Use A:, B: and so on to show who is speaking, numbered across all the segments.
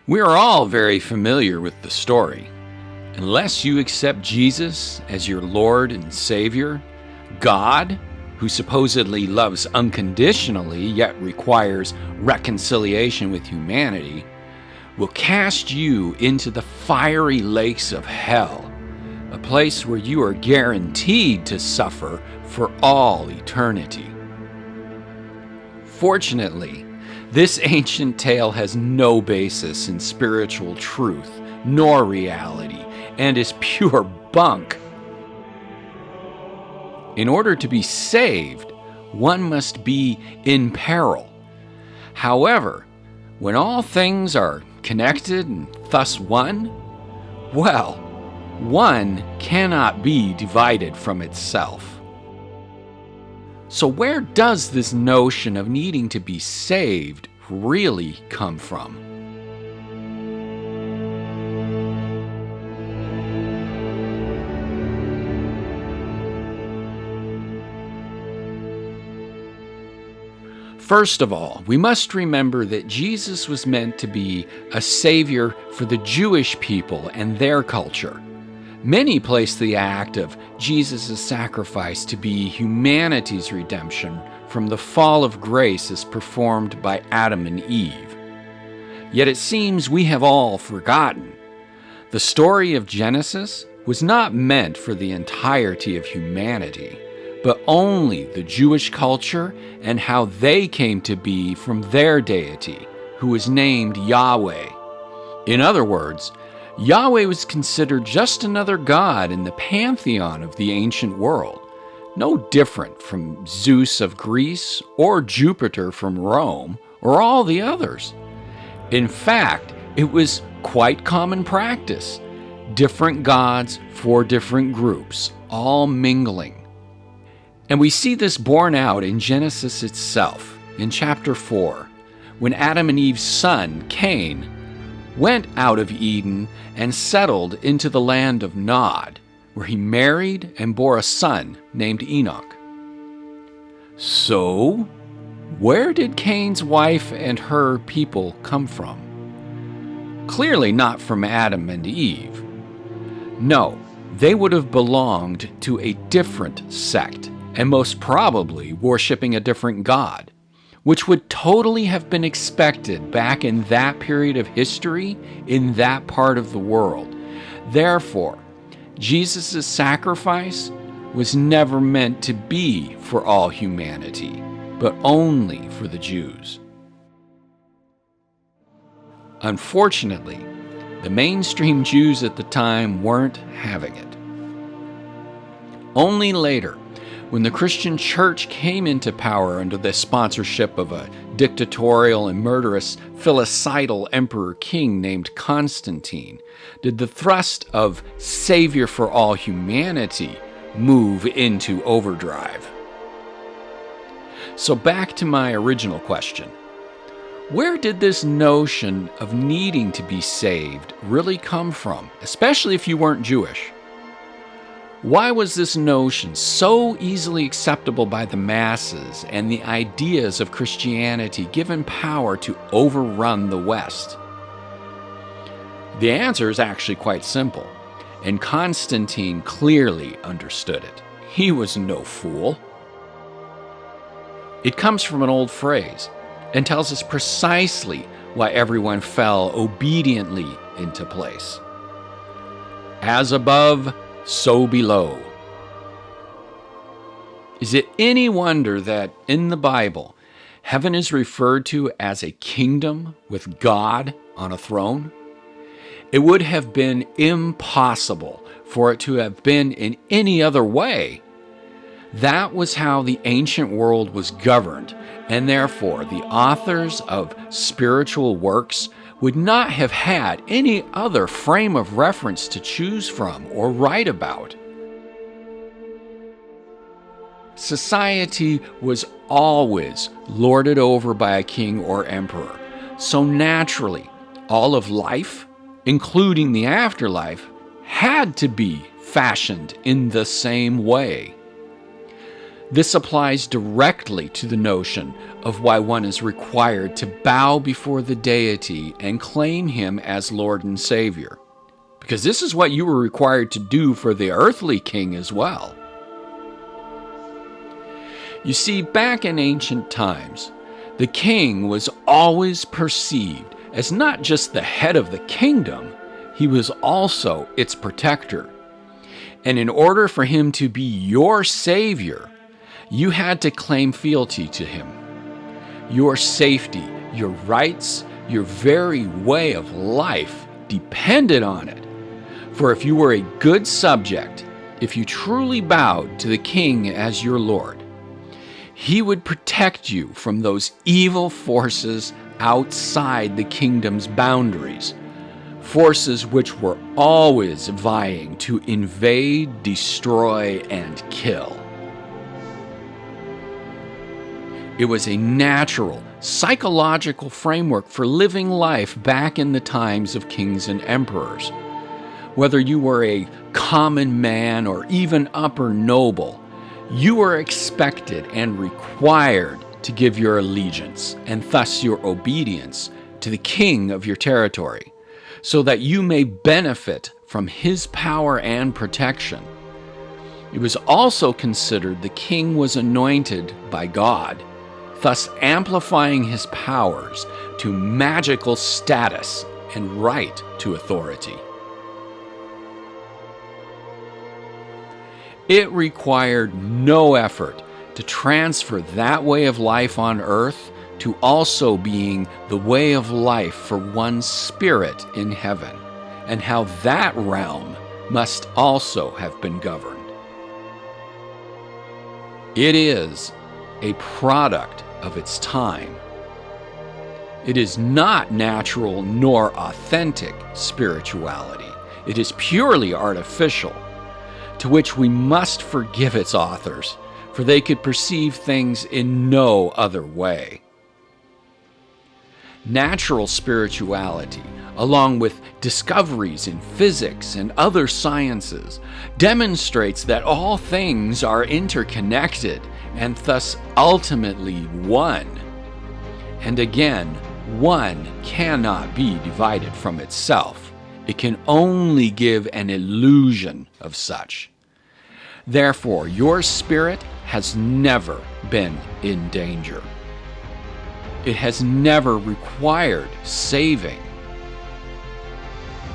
A: We are all very familiar with the story. Unless you accept Jesus as your Lord and Savior, God, who supposedly loves unconditionally yet requires reconciliation with humanity, will cast you into the fiery lakes of hell, a place where you are guaranteed to suffer for all eternity. Fortunately, this ancient tale has no basis in spiritual truth nor reality and is pure bunk. In order to be saved, one must be in peril. However, when all things are connected and thus one, well, one cannot be divided from itself. So where does this notion of needing to be saved really come from? First of all, we must remember that Jesus was meant to be a savior for the Jewish people and their culture. Many place the act of Jesus' sacrifice to be humanity's redemption from the fall of grace as performed by Adam and Eve. Yet it seems we have all forgotten. The story of Genesis was not meant for the entirety of humanity, but only the Jewish culture and how they came to be from their deity, who was named Yahweh. In other words, Yahweh was considered just another god in the pantheon of the ancient world, no different from Zeus of Greece or Jupiter from Rome or all the others. In fact, it was quite common practice, different gods for different groups, all mingling. And we see this borne out in Genesis itself, in chapter 4, when Adam and Eve's son, Cain, went out of Eden and settled into the land of Nod, where he married and bore a son named Enoch. So, where did Cain's wife and her people come from? Clearly not from Adam and Eve. No, they would have belonged to a different sect, and most probably worshiping a different god, which would totally have been expected back in that period of history in that part of the world. Therefore, Jesus' sacrifice was never meant to be for all humanity, but only for the Jews. Unfortunately, the mainstream Jews at the time weren't having it. Only later, when the Christian church came into power under the sponsorship of a dictatorial and murderous filicidal emperor king named Constantine, did the thrust of savior for all humanity move into overdrive. So back to my original question. Where did this notion of needing to be saved really come from, especially if you weren't Jewish? Why was this notion so easily acceptable by the masses and the ideas of Christianity given power to overrun the West? The answer is actually quite simple, and Constantine clearly understood it. He was no fool. It comes from an old phrase and tells us precisely why everyone fell obediently into place. As above, so below. Is it any wonder that in the Bible, heaven is referred to as a kingdom with God on a throne? It would have been impossible for it to have been in any other way. That was how the ancient world was governed, and therefore the authors of spiritual works would not have had any other frame of reference to choose from or write about. Society was always lorded over by a king or emperor, so naturally, all of life, including the afterlife, had to be fashioned in the same way. This applies directly to the notion of why one is required to bow before the deity and claim him as Lord and Savior. Because this is what you were required to do for the earthly king as well. You see, back in ancient times, the king was always perceived as not just the head of the kingdom, he was also its protector. And in order for him to be your savior, you had to claim fealty to him. Your safety, your rights, your very way of life depended on it. For if you were a good subject, if you truly bowed to the king as your Lord, he would protect you from those evil forces outside the kingdom's boundaries, forces which were always vying to invade, destroy, and kill. It was a natural, psychological framework for living life back in the times of kings and emperors. Whether you were a common man or even upper noble, you were expected and required to give your allegiance, and thus your obedience, to the king of your territory, so that you may benefit from his power and protection. It was also considered the king was anointed by God, thus amplifying his powers to magical status and right to authority. It required no effort to transfer that way of life on earth to also being the way of life for one's spirit in heaven, and how that realm must also have been governed. It is a product of its time. It is not natural nor authentic spirituality. It is purely artificial, to which we must forgive its authors, for they could perceive things in no other way. Natural spirituality, along with discoveries in physics and other sciences, demonstrates that all things are interconnected and thus ultimately one. And again, one cannot be divided from itself. It can only give an illusion of such. Therefore, your spirit has never been in danger. It has never required saving.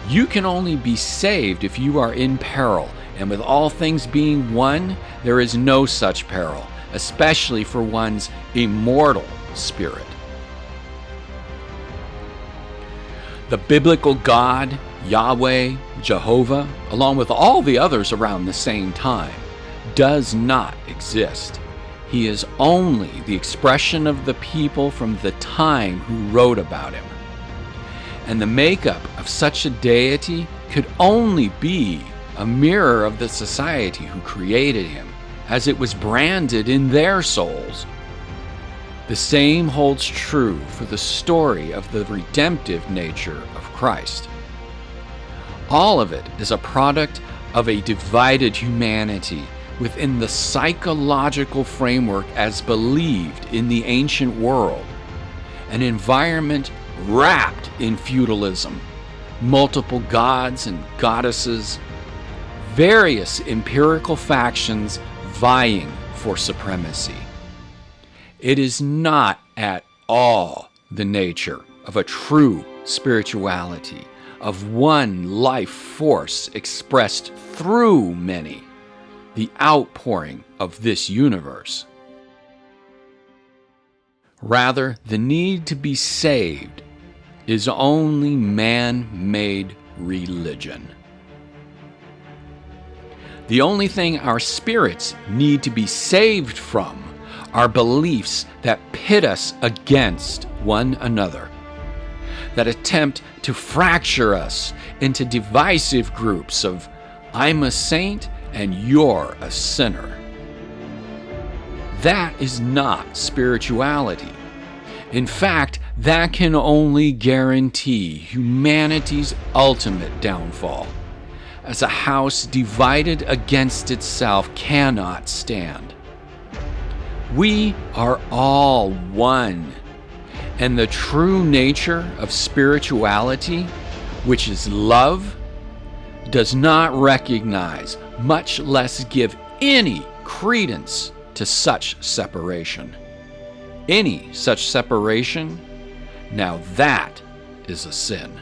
A: You can only be saved if you are in peril, and with all things being one, there is no such peril, especially for one's immortal spirit. The biblical God, Yahweh, Jehovah, along with all the others around the same time, does not exist. He is only the expression of the people from the time who wrote about him. And the makeup of such a deity could only be a mirror of the society who created him, as it was branded in their souls. The same holds true for the story of the redemptive nature of Christ. All of it is a product of a divided humanity within the psychological framework as believed in the ancient world, an environment wrapped in feudalism, multiple gods and goddesses, various empirical factions vying for supremacy. It is not at all the nature of a true spirituality, of one life force expressed through many, the outpouring of this universe. Rather, the need to be saved is only man-made religion. The only thing our spirits need to be saved from are beliefs that pit us against one another, that attempt to fracture us into divisive groups of I'm a saint and you're a sinner. That is not spirituality. In fact, that can only guarantee humanity's ultimate downfall, as a house divided against itself cannot stand. We are all one. And the true nature of spirituality, which is love, does not recognize, much less give any credence to such separation. Any such separation, now that is a sin.